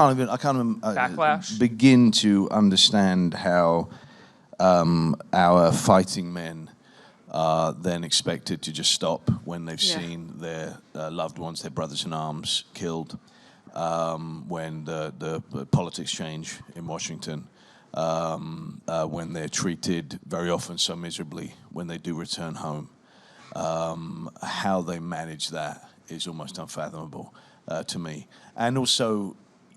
I can't even backlash? begin to understand how our fighting men are then expected to just stop when they've seen their loved ones, their brothers in arms, killed, when the politics change in Washington, when they're treated very often so miserably when they do return home. How they manage that is almost unfathomable to me. And also,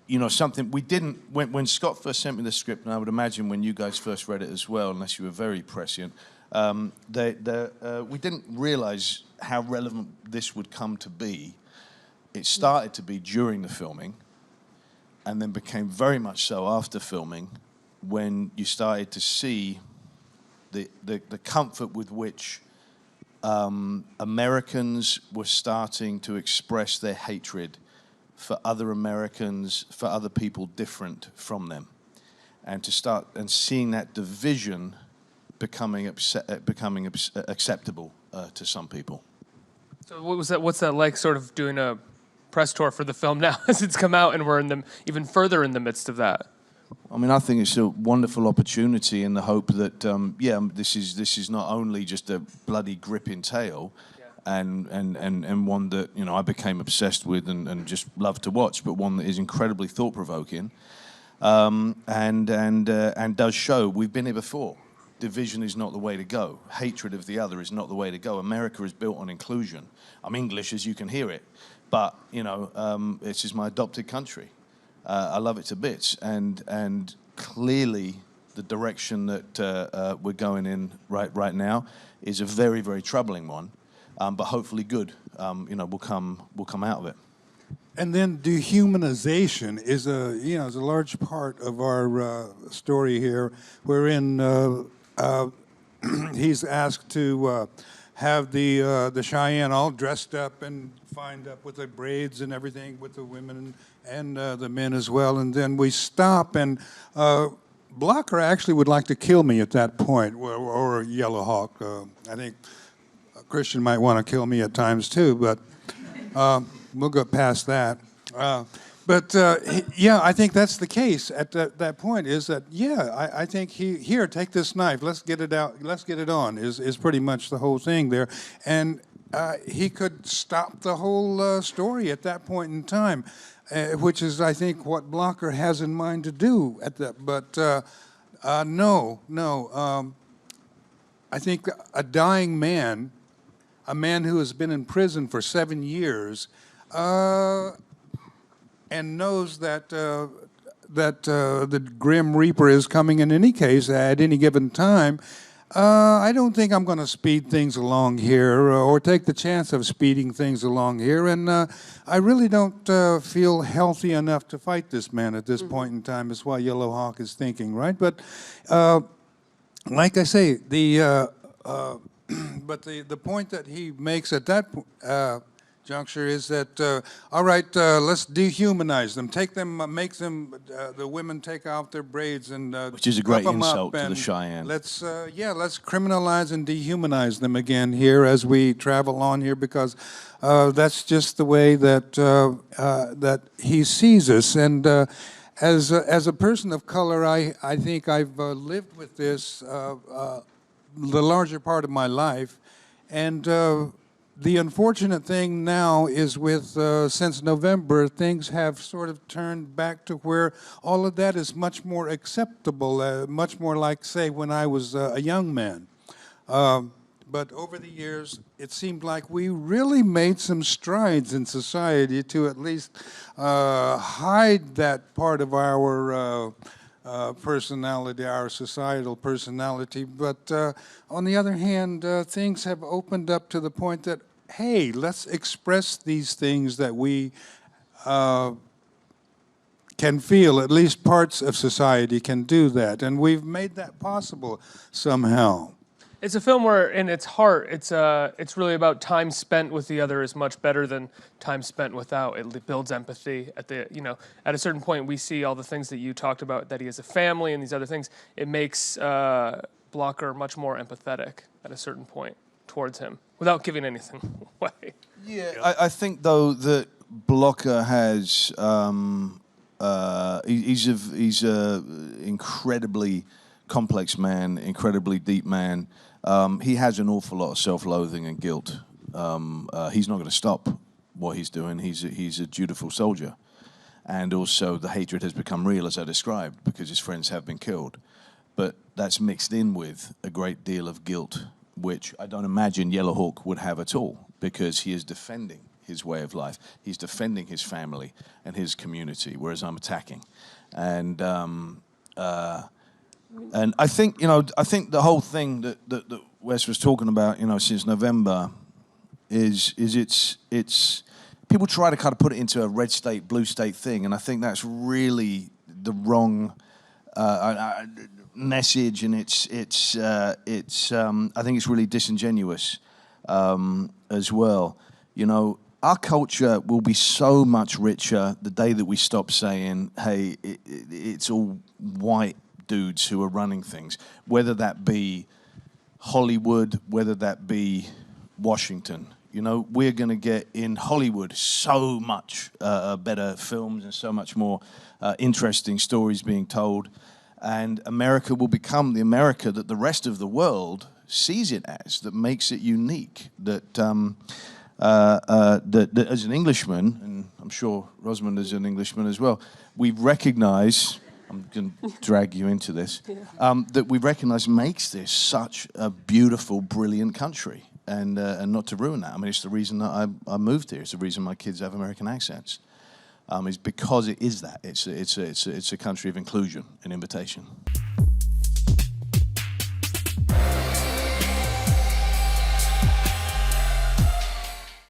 you know, something we didn't, when Scott first sent me the script, and I would imagine when you guys first read it as well, unless you were very prescient, we didn't realize how relevant this would come to be. It started to be during the filming, and then became very much so after filming, when you started to see the comfort with which Americans were starting to express their hatred for other Americans, for other people different from them, and to start and seeing that division becoming acceptable to some people. So what was that? What's that like? Sort of doing a press tour for the film now, as it's come out, and we're in the even further in the midst of that. I mean, I think it's a wonderful opportunity in the hope that, this is not only just a bloody gripping tale, and one that, you know, I became obsessed with and just love to watch, but one that is incredibly thought-provoking, and does show we've been here before. Division is not the way to go. Hatred of the other is not the way to go. America is built on inclusion. I'm English, as you can hear it, but, you know, this is my adopted country. I love it to bits, and clearly the direction that we're going in right now is a very, very troubling one, but hopefully good. You know, will come out of it. And then dehumanization is a large part of our story here, wherein he's asked to have the Cheyenne all dressed up and fined up with the braids and everything, with the women and the men as well. And then we stop, and Blocker actually would like to kill me at that point, or Yellow Hawk. I think Christian might want to kill me at times too, but we'll go past that. Yeah, I think that's the case at that point, is that, I think here, take this knife, let's get it out, let's get it on, is pretty much the whole thing there. And he could stop the whole story at that point in time, which is, I think, what Blocker has in mind to do at that. But no. I think a dying man, a man who has been in prison for 7 years, and knows that the Grim Reaper is coming in any case at any given time, I don't think I'm going to speed things along here or take the chance of speeding things along here. And I really don't feel healthy enough to fight this man at this point in time. Is why Yellow Hawk is thinking, right? But like I say, the point that he makes at that juncture is that, all right, let's dehumanize them, take them, make them, the women take off their braids and which is a great insult to the Cheyenne. Let's criminalize and dehumanize them again here as we travel on here, because that's just the way that that he sees us. And as a person of color, I think I've lived with this the larger part of my life, and the unfortunate thing now is since November, things have sort of turned back to where all of that is much more acceptable, much more like, say, when I was a young man. But over the years, it seemed like we really made some strides in society to at least hide that part of our personality, our societal personality. But on the other hand, things have opened up to the point that, hey, let's express these things that we can feel. At least parts of society can do that, and we've made that possible somehow. It's a film where, in its heart, it's really about time spent with the other is much better than time spent without. It builds empathy. At a certain point, we see all the things that you talked about, that he has a family and these other things. It makes Blocker much more empathetic at a certain point towards him, without giving anything away. Yeah, I think though that Blocker has he's a incredibly complex man, incredibly deep man. He has an awful lot of self-loathing and guilt. He's not going to stop what he's doing. He's a dutiful soldier. And also the hatred has become real, as I described, because his friends have been killed. But that's mixed in with a great deal of guilt, which I don't imagine Yellowhawk would have at all, because he is defending his way of life. He's defending his family and his community, whereas I'm attacking. And I think, I think the whole thing that Wes was talking about, since November is it's people try to kind of put it into a red state, blue state thing, and I think that's really the wrong message, and it's I think it's really disingenuous as well. Our culture will be so much richer the day that we stop saying, hey, it's all white dudes who are running things, whether that be Hollywood, whether that be Washington. We're going to get in Hollywood so much better films and so much more interesting stories being told. And America will become the America that the rest of the world sees it as, that makes it unique, that as an Englishman, and I'm sure Rosamund is an Englishman as well, we recognize, I'm going to drag you into this, that we recognize makes this such a beautiful, brilliant country. And not to ruin that. I mean, it's the reason that I moved here. It's the reason my kids have American accents. Is because it is that. It's a country of inclusion and invitation.